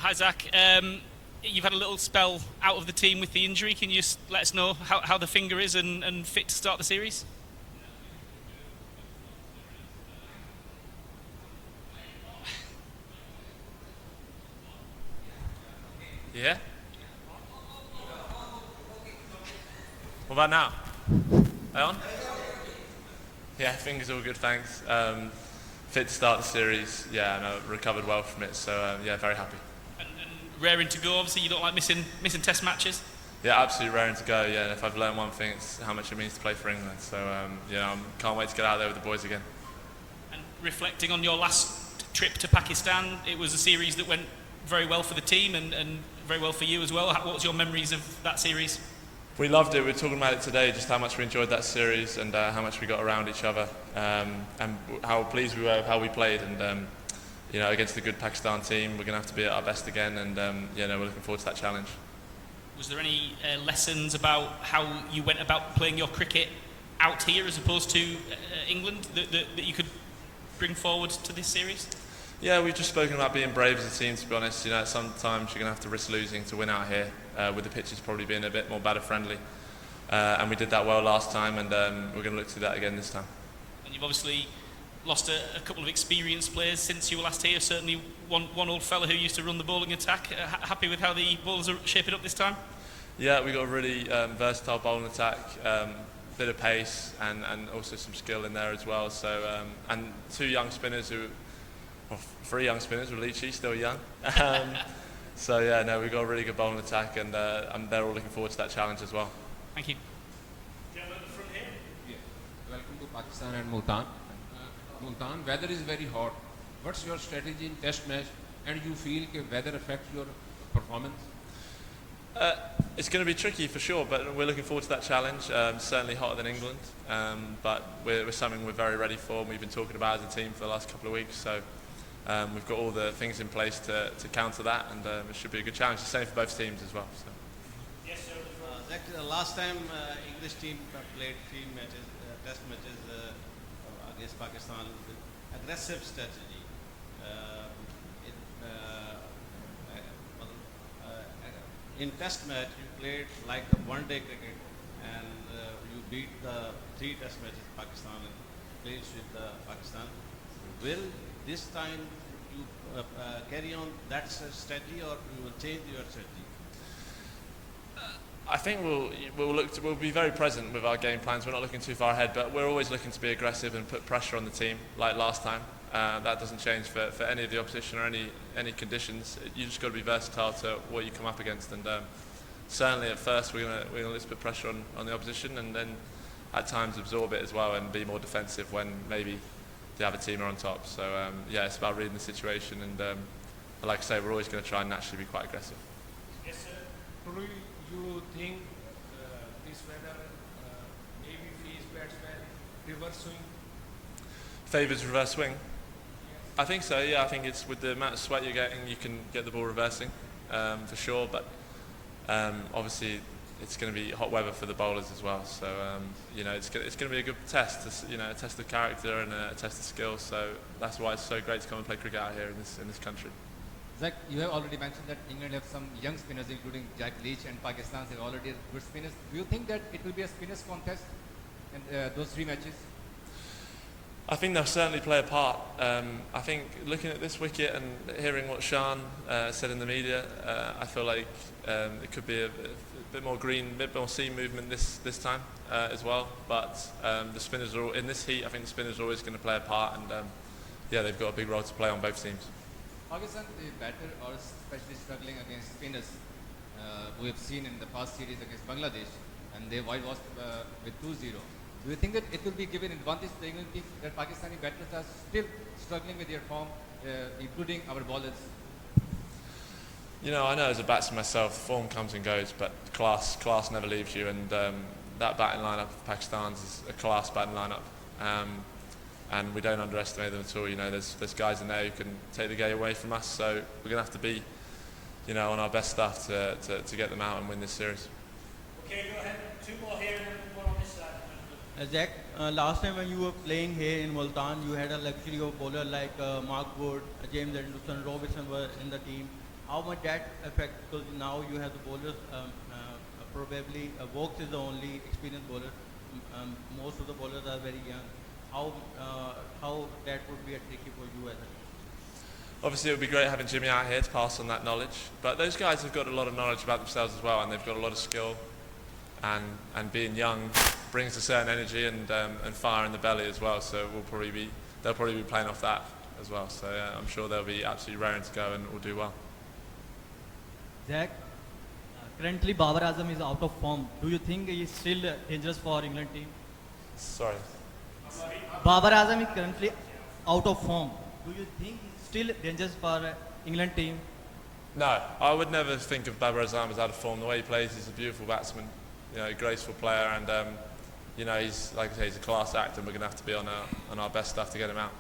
Hi, Zak. You've had a little spell out of the team with the injury. Can you just let us know how the finger is and fit to start the series? Yeah? What about now? Are on? Yeah, finger's all good, thanks. Fit to start the series. Yeah, and I recovered well from it, so yeah, very happy. And raring to go. Obviously, you don't like missing test matches. Yeah, absolutely raring to go. Yeah, and if I've learned one thing, it's how much it means to play for England. So yeah, I can't wait to get out there with the boys again. And reflecting on your last trip to Pakistan, it was a series that went very well for the team and very well for you as well. What was your memories of that series? We loved it. We were talking about it today, just how much we enjoyed that series and how much we got around each other, and how pleased we were with how we played. And against a good Pakistan team, we're going to have to be at our best again. And we're looking forward to that challenge. Was there any lessons about how you went about playing your cricket out here as opposed to England that you could bring forward to this series? Yeah, we've just spoken about being brave as a team, to be honest. Sometimes you're going to have to risk losing to win out here, with the pitches probably being a bit more batter friendly. And we did that well last time, and we're going to look to do that again this time. And you've obviously lost a couple of experienced players since you were last here. Certainly one old fella who used to run the bowling attack. Happy with how the bowlers are shaping up this time? Yeah, we've got a really versatile bowling attack, bit of pace and also some skill in there as well. So and three young spinners, Leachy, still young. So yeah, no, we've got a really good bowling attack, and they're all looking forward to that challenge as well. Thank you. Gentlemen from here. Yeah. Welcome to Pakistan and Multan. Multan, weather is very hot. What's your strategy in test match? And you feel that weather affects your performance? It's going to be tricky for sure, but we're looking forward to that challenge. Certainly hotter than England, but we're something we're very ready for, and we've been talking about as a team for the last couple of weeks. So we've got all the things in place to counter that, and it should be a good challenge. The same for both teams as well. So. Yes, sir. Last time English team played three matches, test matches against Pakistan with aggressive strategy. In test match, you played like a one-day cricket, and you beat the three test matches Pakistan and played with Pakistan. Will this time you carry on that strategy, or you will change your strategy? I think we'll be very present with our game plans. We're not looking too far ahead, but we're always looking to be aggressive and put pressure on the team like last time. That doesn't change for any of the opposition or any conditions. You just got to be versatile to what you come up against, and certainly at first we're gonna let's put pressure on the opposition, and then at times absorb it as well and be more defensive when maybe the other team are on top. So yeah, it's about reading the situation, and like I say, we're always going to try and naturally be quite aggressive. Yes, sir. Do you think this weather maybe fees batsman reverse swing? Favours reverse swing? I think so, yeah. I think it's with the amount of sweat you're getting, you can get the ball reversing, for sure. But obviously, it's going to be hot weather for the bowlers as well. So it's going to be a good test, a test of character and a test of skill. So that's why it's so great to come and play cricket out here in this country. Zak, you have already mentioned that England have some young spinners, including Zak Leach, and Pakistan have already good spinners. Do you think that it will be a spinners contest in those three matches? I think they'll certainly play a part. I think looking at this wicket and hearing what Shan said in the media, I feel like it could be a bit more green, a bit more seam movement this time as well. But the spinners are all, in this heat. I think the spinners are always going to play a part, and yeah, they've got a big role to play on both teams. Pakistan, the batter are especially struggling against spinners. We have seen in the past series against Bangladesh, and they whitewashed with 2-0. Do you think that it will be given advantage to the England team that Pakistani batters are still struggling with their form, including our bowlers? I know as a batsman myself, form comes and goes, but class never leaves you, and that batting lineup of Pakistan's is a class batting lineup, and we don't underestimate them at all. There's guys in there who can take the game away from us, so we're going to have to be, on our best stuff to get them out and win this series. Okay, go ahead. Two more here and then one on this side. Zak, last time when you were playing here in Multan, you had a luxury of bowler like Mark Wood, James Anderson, Robinson were in the team. how much that affect, because now you have the bowlers, probably Vokes is the only experienced bowler. Most of the bowlers are very young. How that would be a tricky for you as a Obviously, it would be great having Jimmy out here to pass on that knowledge. But those guys have got a lot of knowledge about themselves as well, and they've got a lot of skill. And being young brings a certain energy and fire in the belly as well. So they'll probably be playing off that as well. So I'm sure they'll be absolutely raring to go and will do well. Zach, currently Babar Azam is out of form. Do you think he is still dangerous for England team? Sorry. Babar Azam is currently out of form. Do you think he's still dangerous for England team? No, I would never think of Babar Azam as out of form. The way he plays, he's a beautiful batsman, a graceful player, and he's, like I say, he's a class act, and we're going to have to be on our best stuff to get him out.